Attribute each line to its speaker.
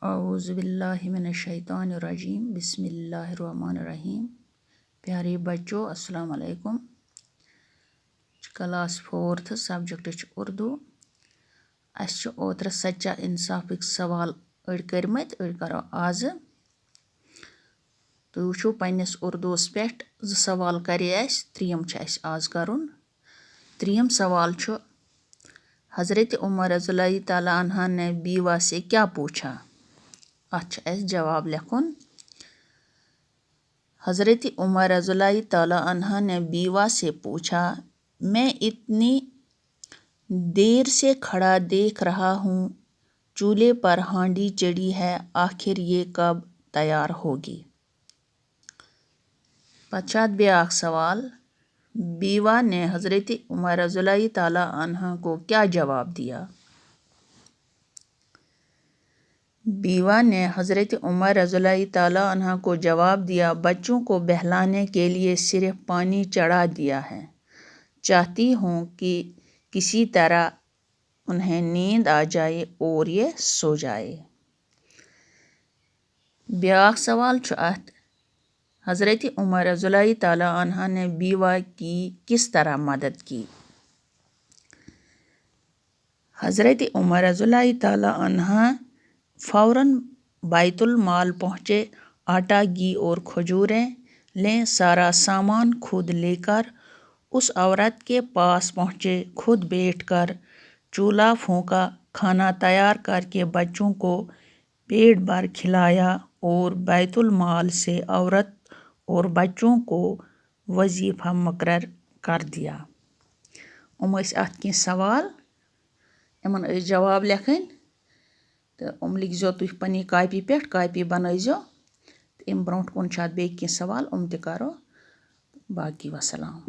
Speaker 1: औज़ुबिल्लाहि मिनश्शैतानिर्रजीम बिस्मिल्लाहिर्रहमानिर्रहीम। प्यारे बच्चों अस्सलाम वालेकुम। Class 4th subject Urdu. अस ओतर सच्चा इंसाफिक सवाल अड़ करमत अड़ करो आज। तो वो पन्नस उर्दूस पे सवाल करे त्रीम आज करुन। त्रीम सवाल हज़रत उमर रज़ियल्लाहु ताला अन्हा ने बीवा से क्या पूछा। अच्छा जवाब लिखुन। हज़रत उमर रज़ियल्लाहु ताला अन्हा ने बीवा से पूछा, मैं इतनी देर से खड़ा देख रहा हूँ, चूल्हे पर हांडी चढ़ी है, आखिर ये कब तैयार होगी। पश्चात ब्याक सवाल, बीवा ने हज़रत उमर रज़ियल्लाहु ताला अन्हा को क्या जवाब दिया। बीवा ने हज़रत उमर रज़ियल्लाहु ताला अन्हा को जवाब दिया, बच्चों को बहलाने के लिए सिर्फ पानी चढ़ा दिया है, चाहती हूँ कि किसी तरह उन्हें नींद आ जाए और ये सो जाए। ब्याक सवाल हज़रत उमर रज़ियल्लाहु ताला अन्हा ने बीवा की किस तरह मदद की। हज़रत उमर रज़ियल्लाहु ताला अन्हा फ़ौरन बैतुल माल पहुँचे, आटा घी और खजूरें लें, सारा सामान खुद लेकर उस औरत के पास पहुँचे, खुद बैठकर चूल्हा फूंका, खाना तैयार करके बच्चों को पेट भर खिलाया और बैतुल माल से औरत और बच्चों को वजीफ़ा मुकर्रर कर दिया। अत के सवाल इमन जवाब लिखन तो लिखो तुम पन्नी कापी पे कापी बनइजो तो अम ब्रोट कुन बे सवाल ते करो। बाकी वसलाम।